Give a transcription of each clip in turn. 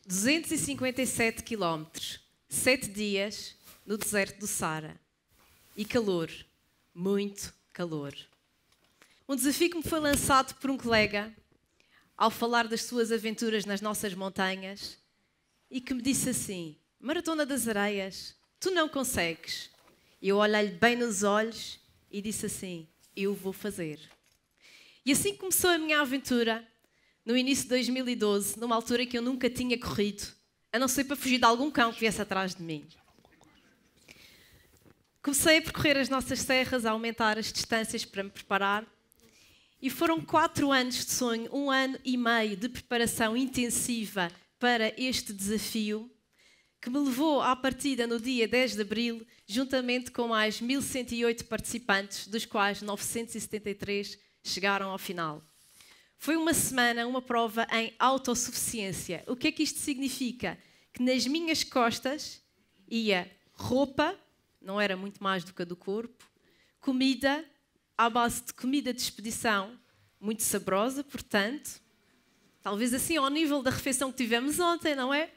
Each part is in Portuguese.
257 quilómetros, 7 dias no deserto do Saara. E calor, muito calor. Um desafio que me foi lançado por um colega ao falar das suas aventuras nas nossas montanhas e que me disse assim: Maratona das Areias, tu não consegues. E eu olhei-lhe bem nos olhos e disse assim: eu vou fazer. E assim começou a minha aventura, no início de 2012, numa altura que eu nunca tinha corrido, a não ser para fugir de algum cão que viesse atrás de mim. Comecei a percorrer as nossas serras, a aumentar as distâncias para me preparar. E foram 4 anos de sonho, 1 ano e meio de preparação intensiva para este desafio, que me levou à partida no dia 10 de abril, juntamente com mais 1.108 participantes, dos quais 973 chegaram ao final. Foi uma semana, uma prova em autossuficiência. O que é que isto significa? Que nas minhas costas ia roupa, não era muito mais do que a do corpo, comida, à base de comida de expedição, muito saborosa, portanto, talvez assim ao nível da refeição que tivemos ontem, não é?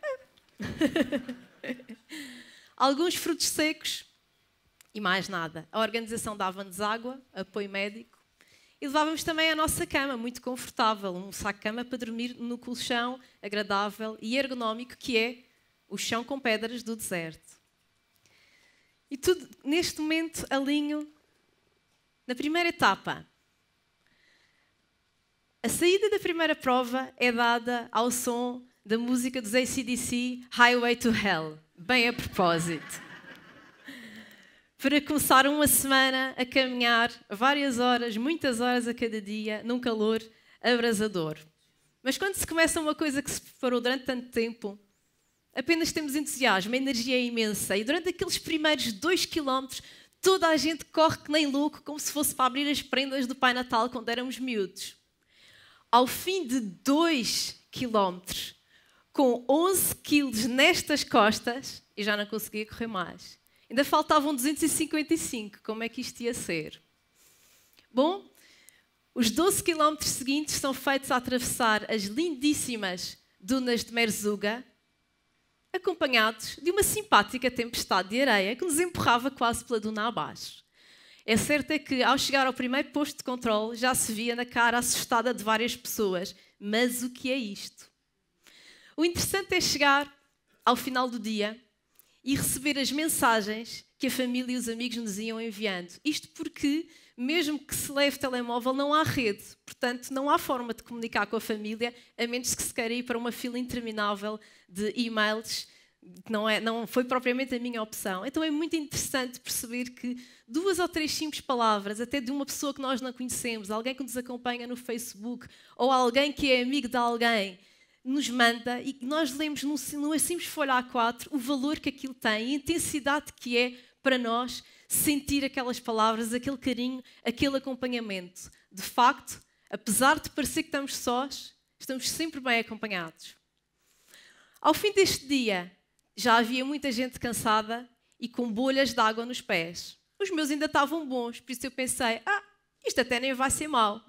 Alguns frutos secos e mais nada. A organização dava-nos água, apoio médico, e levávamos também a nossa cama, muito confortável, um saco-cama para dormir no colchão agradável e ergonómico que é o chão com pedras do deserto. E tudo, neste momento, alinho na primeira etapa. A saída da primeira prova é dada ao som da música dos AC/DC, Highway to Hell, bem a propósito. Para começar uma semana a caminhar várias horas, muitas horas a cada dia, num calor abrasador. Mas quando se começa uma coisa que se preparou durante tanto tempo, apenas temos entusiasmo, a energia é imensa. E durante aqueles primeiros 2 quilómetros, toda a gente corre que nem louco, como se fosse para abrir as prendas do Pai Natal quando éramos miúdos. Ao fim de 2 quilómetros, com 11 quilos nestas costas, eu já não conseguia correr mais. Ainda faltavam 255. Como é que isto ia ser? Bom, os 12 quilómetros seguintes são feitos a atravessar as lindíssimas dunas de Merzouga, acompanhados de uma simpática tempestade de areia que nos empurrava quase pela duna abaixo. É certo é que, ao chegar ao primeiro posto de controle, já se via na cara assustada de várias pessoas. Mas o que é isto? O interessante é chegar ao final do dia e receber as mensagens que a família e os amigos nos iam enviando. Isto porque, mesmo que se leve telemóvel, não há rede. Portanto, não há forma de comunicar com a família, a menos que se queira ir para uma fila interminável de e-mails, que não foi propriamente a minha opção. Então é muito interessante perceber que 2 ou 3 simples palavras, até de uma pessoa que nós não conhecemos, alguém que nos acompanha no Facebook, ou alguém que é amigo de alguém, nos manda e nós lemos numa simples folha A4 o valor que aquilo tem, a intensidade que é para nós sentir aquelas palavras, aquele carinho, aquele acompanhamento. De facto, apesar de parecer que estamos sós, estamos sempre bem acompanhados. Ao fim deste dia, já havia muita gente cansada e com bolhas de água nos pés. Os meus ainda estavam bons, por isso eu pensei, isto até nem vai ser mal.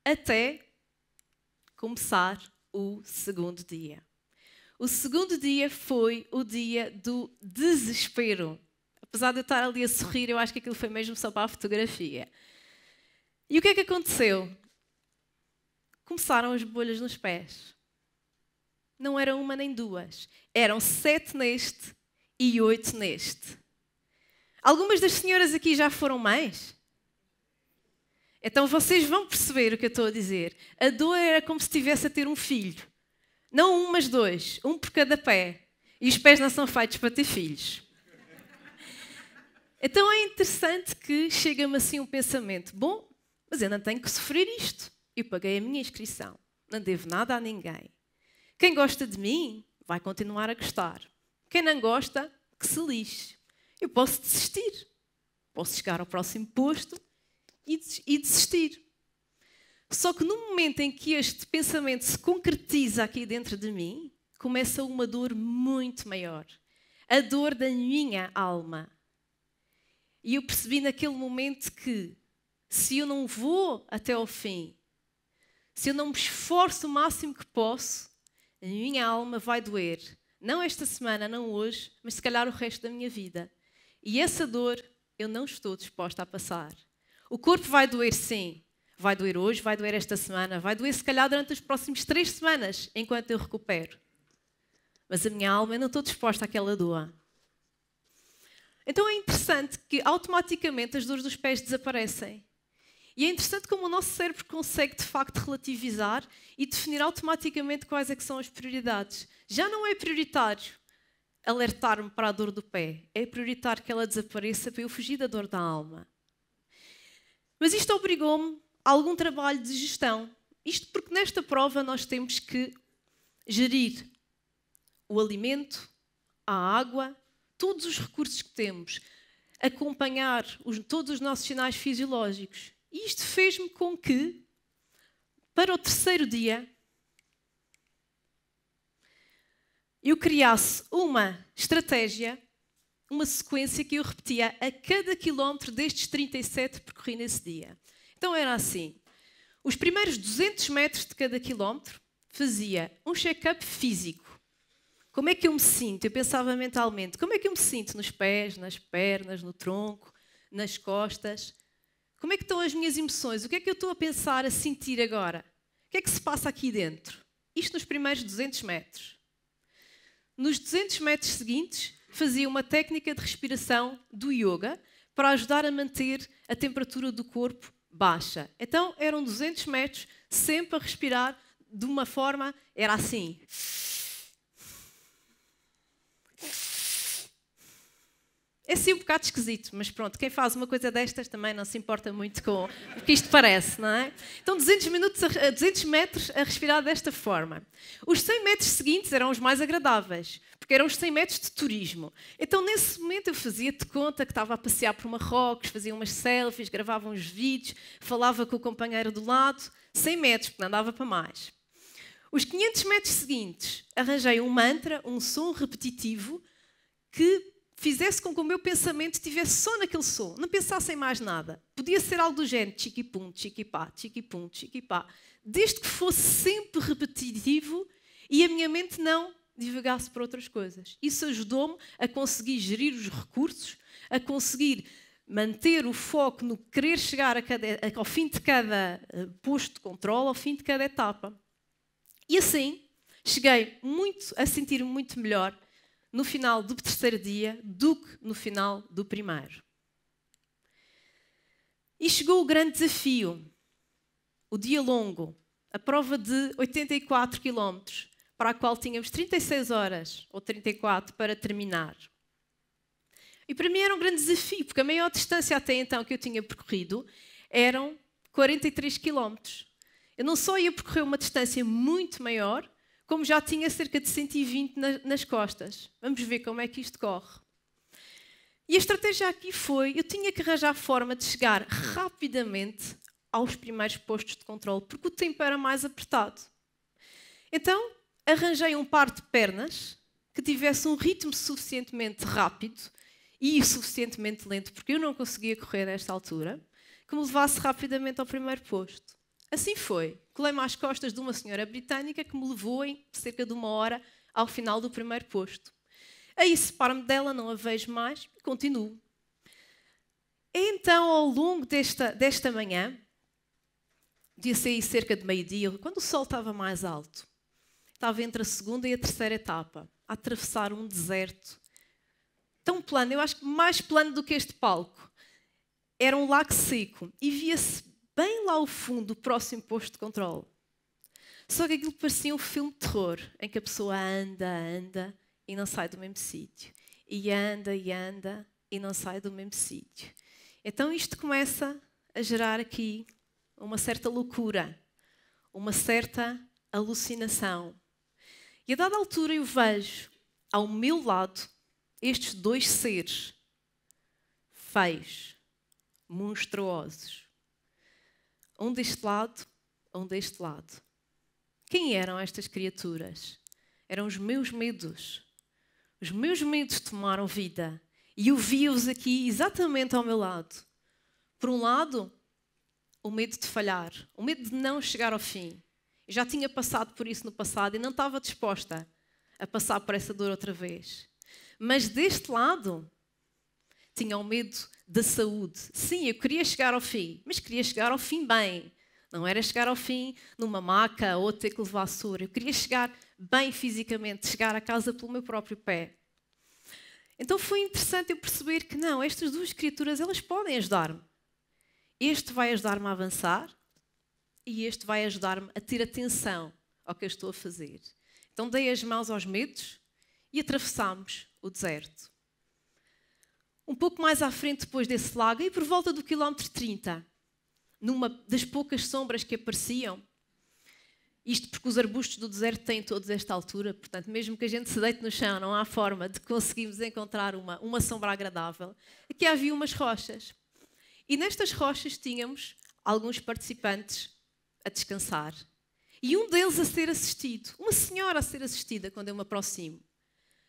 Até começar o segundo dia. O segundo dia foi o dia do desespero. Apesar de eu estar ali a sorrir, eu acho que aquilo foi mesmo só para a fotografia. E o que é que aconteceu? Começaram as bolhas nos pés. Não era uma nem 2. Eram 7 neste e 8 neste. Algumas das senhoras aqui já foram mães? Então vocês vão perceber o que eu estou a dizer. A dor era como se estivesse a ter um filho. Não 1, mas 2. 1 por cada pé. E os pés não são feitos para ter filhos. Então é interessante que chega-me assim um pensamento. Bom, mas eu não tenho que sofrer isto. Eu paguei a minha inscrição. Não devo nada a ninguém. Quem gosta de mim vai continuar a gostar. Quem não gosta, que se lixe. Eu posso desistir. Posso chegar ao próximo posto e desistir. Só que no momento em que este pensamento se concretiza aqui dentro de mim, começa uma dor muito maior. A dor da minha alma. E eu percebi naquele momento que, se eu não vou até ao fim, se eu não me esforço o máximo que posso, a minha alma vai doer. Não esta semana, não hoje, mas se calhar o resto da minha vida. E essa dor eu não estou disposta a passar. O corpo vai doer, sim. Vai doer hoje, vai doer esta semana, vai doer se calhar durante as próximas 3 semanas, enquanto eu recupero. Mas a minha alma, eu não estou disposta àquela dor. Então é interessante que automaticamente as dores dos pés desaparecem. E é interessante como o nosso cérebro consegue de facto relativizar e definir automaticamente quais é que são as prioridades. Já não é prioritário alertar-me para a dor do pé, é prioritário que ela desapareça para eu fugir da dor da alma. Mas isto obrigou-me a algum trabalho de gestão. Isto porque nesta prova nós temos que gerir o alimento, a água, todos os recursos que temos, acompanhar todos os nossos sinais fisiológicos. E isto fez-me com que, para o 3º dia, eu criasse uma estratégia, uma sequência que eu repetia a cada quilómetro destes 37 que percorri nesse dia. Então era assim, os primeiros 200 metros de cada quilómetro fazia um check-up físico. Como é que eu me sinto? Eu pensava mentalmente, como é que eu me sinto nos pés, nas pernas, no tronco, nas costas? Como é que estão as minhas emoções? O que é que eu estou a pensar, a sentir agora? O que é que se passa aqui dentro? Isto nos primeiros 200 metros. Nos 200 metros seguintes, fazia uma técnica de respiração do yoga para ajudar a manter a temperatura do corpo baixa. Então, eram 200 metros, sempre a respirar de uma forma, era assim. É assim um bocado esquisito, mas pronto, quem faz uma coisa destas também não se importa muito com o que isto parece, não é? Então 200 metros a respirar desta forma. Os 100 metros seguintes eram os mais agradáveis, porque eram os 100 metros de turismo. Então nesse momento eu fazia de conta que estava a passear por Marrocos, fazia umas selfies, gravava uns vídeos, falava com o companheiro do lado, 100 metros, porque não andava para mais. Os 500 metros seguintes arranjei um mantra, um som repetitivo que fizesse com que o meu pensamento estivesse só naquele som, não pensasse em mais nada. Podia ser algo do género, chiqui-pum, chiqui-pá, chiqui-pum, chiqui-pá, desde que fosse sempre repetitivo e a minha mente não divagasse para outras coisas. Isso ajudou-me a conseguir gerir os recursos, a conseguir manter o foco no querer chegar ao fim de cada posto de controle, ao fim de cada etapa. E assim, cheguei a sentir-me muito melhor no final do 3º dia do que no final do 1º. E chegou o grande desafio, o dia longo, a prova de 84 km, para a qual tínhamos 36 horas ou 34 para terminar. E para mim era um grande desafio, porque a maior distância até então que eu tinha percorrido eram 43 km. Eu não só ia percorrer uma distância muito maior, como já tinha cerca de 120 nas costas. Vamos ver como é que isto corre. E a estratégia aqui foi, eu tinha que arranjar forma de chegar rapidamente aos primeiros postos de controle, porque o tempo era mais apertado. Então, arranjei um par de pernas que tivesse um ritmo suficientemente rápido e suficientemente lento, porque eu não conseguia correr nesta altura, que me levasse rapidamente ao primeiro posto. Assim foi. Colei-me às costas de uma senhora britânica que me levou em cerca de 1 hora ao final do primeiro posto. Aí separo-me dela, não a vejo mais e continuo. Então, ao longo desta manhã, devia sair cerca de meio-dia, quando o sol estava mais alto, estava entre a 2ª e a 3ª etapa, a atravessar um deserto tão plano, eu acho que mais plano do que este palco. Era um lago seco e via-se bem lá ao fundo, o próximo posto de controle. Só que aquilo parecia um filme de terror, em que a pessoa anda e não sai do mesmo sítio. E anda e não sai do mesmo sítio. Então isto começa a gerar aqui uma certa loucura, uma certa alucinação. E a dada altura eu vejo, ao meu lado, estes 2 seres feios, monstruosos. Um deste lado, um deste lado. Quem eram estas criaturas? Eram os meus medos. Os meus medos tomaram vida. E eu via-os aqui exatamente ao meu lado. Por um lado, o medo de falhar, o medo de não chegar ao fim. Eu já tinha passado por isso no passado e não estava disposta a passar por essa dor outra vez. Mas deste lado, tinha o medo da saúde. Sim, eu queria chegar ao fim, mas queria chegar ao fim bem. Não era chegar ao fim numa maca ou ter que levar soro. Eu queria chegar bem fisicamente, chegar a casa pelo meu próprio pé. Então foi interessante eu perceber que não, estas duas criaturas, elas podem ajudar-me. Este vai ajudar-me a avançar e este vai ajudar-me a ter atenção ao que eu estou a fazer. Então dei as mãos aos medos e atravessámos o deserto. Um pouco mais à frente depois desse lago, e por volta do quilómetro 30, numa das poucas sombras que apareciam, isto porque os arbustos do deserto têm todos esta altura, portanto, mesmo que a gente se deite no chão, não há forma de conseguirmos encontrar uma sombra agradável. Aqui havia umas rochas. E nestas rochas tínhamos alguns participantes a descansar. E um deles a ser assistido, uma senhora a ser assistida quando eu me aproximo.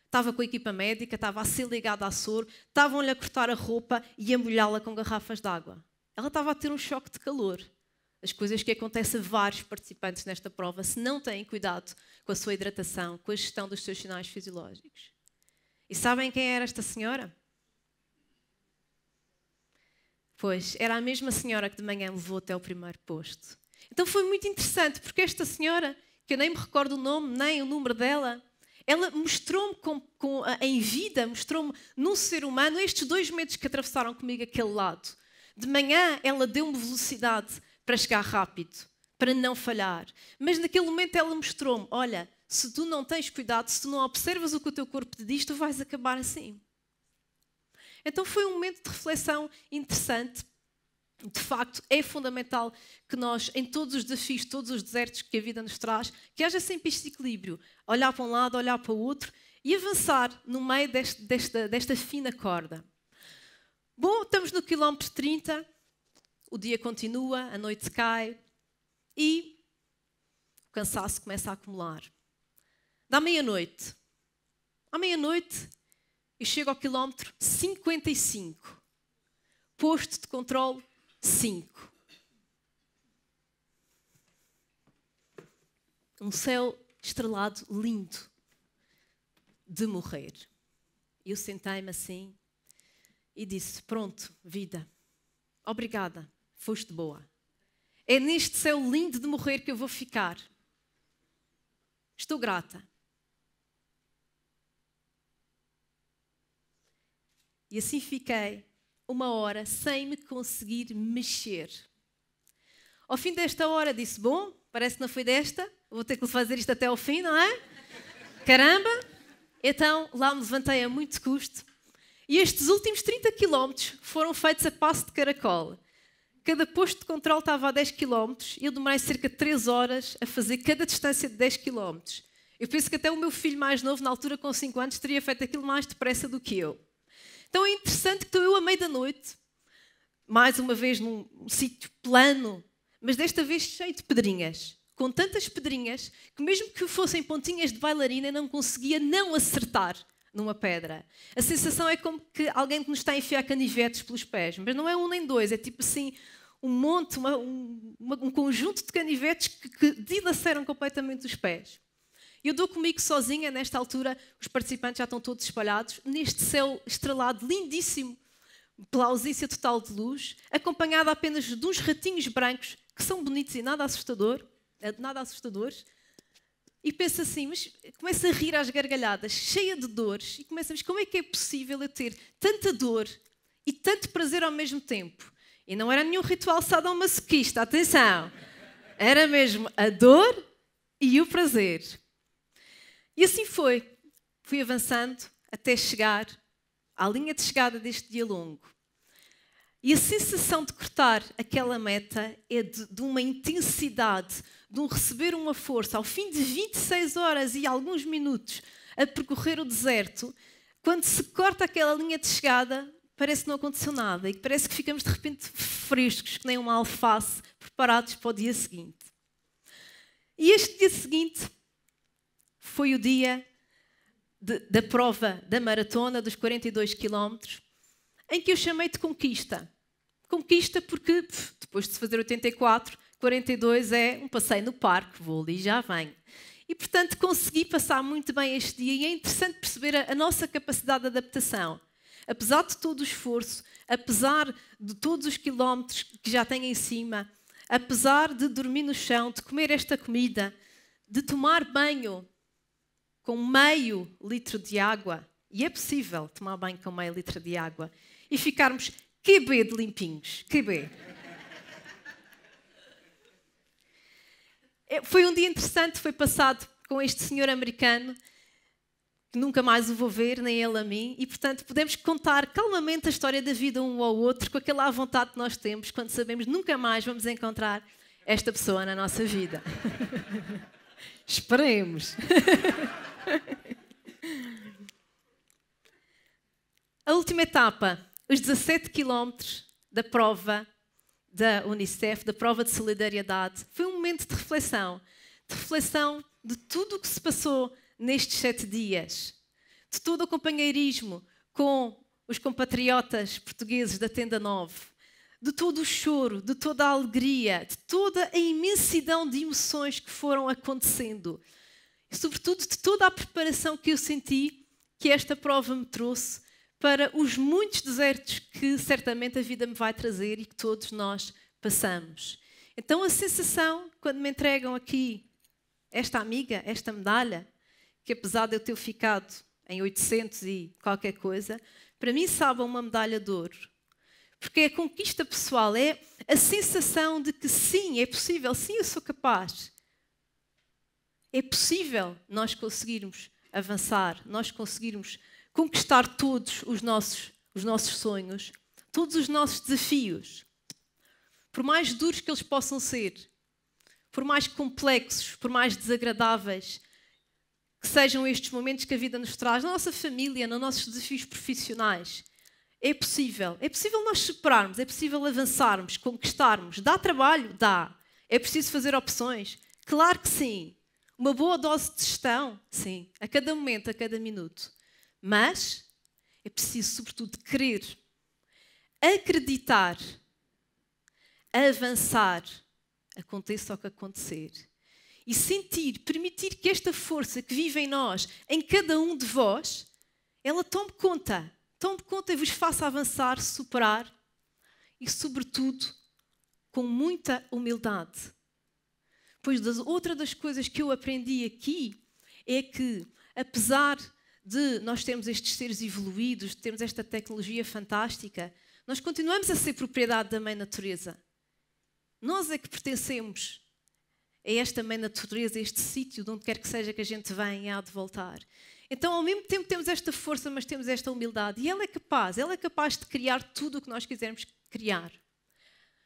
Estava com a equipa médica, estava a ser ligada à soro, estavam-lhe a cortar a roupa e a molhá-la com garrafas de água. Ela estava a ter um choque de calor. As coisas que acontecem a vários participantes nesta prova se não têm cuidado com a sua hidratação, com a gestão dos seus sinais fisiológicos. E sabem quem era esta senhora? Pois, era a mesma senhora que de manhã me levou até o primeiro posto. Então foi muito interessante, porque esta senhora, que eu nem me recordo o nome, nem o número dela, ela mostrou-me em vida, mostrou-me num ser humano estes dois medos que atravessaram comigo aquele lado. De manhã ela deu-me velocidade para chegar rápido, para não falhar. Mas naquele momento ela mostrou-me, olha, se tu não tens cuidado, se tu não observas o que o teu corpo te diz, tu vais acabar assim. Então foi um momento de reflexão interessante. De facto, é fundamental que nós, em todos os desafios, todos os desertos que a vida nos traz, que haja sempre este equilíbrio. Olhar para um lado, olhar para o outro e avançar no meio desta fina corda. Bom, estamos no quilómetro 30, o dia continua, a noite cai e o cansaço começa a acumular. Dá meia-noite. À meia-noite, eu chego ao quilómetro 55. Posto de controle 5. Um céu estrelado lindo de morrer. Eu sentei-me assim e disse, pronto, vida, obrigada, foste boa. É neste céu lindo de morrer que eu vou ficar. Estou grata. E assim fiquei 1 hora sem me conseguir mexer. Ao fim desta hora disse, bom, parece que não foi desta, vou ter que fazer isto até ao fim, não é? Caramba! Então lá me levantei a muito custo e estes últimos 30 quilómetros foram feitos a passo de caracol. Cada posto de controle estava a 10 quilómetros e eu demorei cerca de 3 horas a fazer cada distância de 10 quilómetros. Eu penso que até o meu filho mais novo, na altura com 5 anos, teria feito aquilo mais depressa do que eu. Então é interessante que estou eu à meia da noite, mais uma vez num sítio plano, mas desta vez cheio de pedrinhas. Com tantas pedrinhas que mesmo que fossem pontinhas de bailarina eu não conseguia não acertar numa pedra. A sensação é como que alguém que nos está a enfiar canivetes pelos pés, mas não é um nem dois, é tipo assim um monte, um conjunto de canivetes que dilaceram completamente os pés. Eu dou comigo sozinha, nesta altura, os participantes já estão todos espalhados, neste céu estrelado lindíssimo, pela ausência total de luz, acompanhada apenas de uns ratinhos brancos, que são bonitos e nada assustadores, e penso assim, mas começo a rir às gargalhadas, cheia de dores, e começo a ver como é que é possível eu ter tanta dor e tanto prazer ao mesmo tempo. E não era nenhum ritual sadomasoquista, atenção, era mesmo a dor e o prazer. E assim foi. Fui avançando até chegar à linha de chegada deste dia longo. E a sensação de cortar aquela meta é de uma intensidade, de um receber uma força. Ao fim de 26 horas e alguns minutos a percorrer o deserto, quando se corta aquela linha de chegada, parece que não aconteceu nada e parece que ficamos de repente frescos, que nem uma alface, preparados para o dia seguinte. E este dia seguinte foi o dia da prova da maratona dos 42 quilómetros, em que eu chamei de conquista. Conquista porque, depois de se fazer 84, 42 é um passeio no parque, vou ali e já venho. E, portanto, consegui passar muito bem este dia e é interessante perceber a nossa capacidade de adaptação. Apesar de todo o esforço, apesar de todos os quilómetros que já tenho em cima, apesar de dormir no chão, de comer esta comida, de tomar banho com meio litro de água, e é possível tomar banho com meio litro de água, e ficarmos QB de limpinhos, QB. Foi um dia interessante, foi passado com este senhor americano, que nunca mais o vou ver, nem ele a mim, e portanto podemos contar calmamente a história da vida um ao outro, com aquela à vontade que nós temos, quando sabemos que nunca mais vamos encontrar esta pessoa na nossa vida. Esperemos. A última etapa, os 17 quilómetros da prova da Unicef, da prova de solidariedade, foi um momento de reflexão de tudo o que se passou nestes 7 dias, de todo o companheirismo com os compatriotas portugueses da Tenda 9, de todo o choro, de toda a alegria, de toda a imensidão de emoções que foram acontecendo e, sobretudo, de toda a preparação que eu senti que esta prova me trouxe para os muitos desertos que certamente a vida me vai trazer e que todos nós passamos. Então a sensação, quando me entregam aqui esta amiga, esta medalha, que apesar de eu ter ficado em 800 e qualquer coisa, para mim sabe uma medalha de ouro. Porque a conquista pessoal é a sensação de que sim, é possível, sim, eu sou capaz. É possível nós conseguirmos avançar, nós conseguirmos conquistar todos os nossos sonhos, todos os nossos desafios. Por mais duros que eles possam ser, por mais complexos, por mais desagradáveis que sejam estes momentos que a vida nos traz, na nossa família, nos nossos desafios profissionais, é possível nós superarmos, é possível avançarmos, conquistarmos. Dá trabalho? Dá. É preciso fazer opções? Claro que sim. Uma boa dose de gestão? Sim. A cada momento, a cada minuto. Mas é preciso, sobretudo, querer, acreditar, avançar, aconteça o que acontecer. E sentir, permitir que esta força que vive em nós, em cada um de vós, ela tome conta e vos faça avançar, superar e, sobretudo, com muita humildade. Pois outra das coisas que eu aprendi aqui é que, apesar de nós termos estes seres evoluídos, de termos esta tecnologia fantástica, nós continuamos a ser propriedade da Mãe Natureza. Nós é que pertencemos a esta Mãe Natureza, a este sítio, de onde quer que seja que a gente venha e há de voltar. Então, ao mesmo tempo, temos esta força, mas temos esta humildade. E ela é capaz de criar tudo o que nós quisermos criar.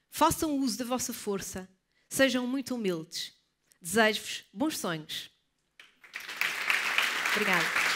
Façam uso da vossa força. Sejam muito humildes. Desejo-vos bons sonhos. Obrigada.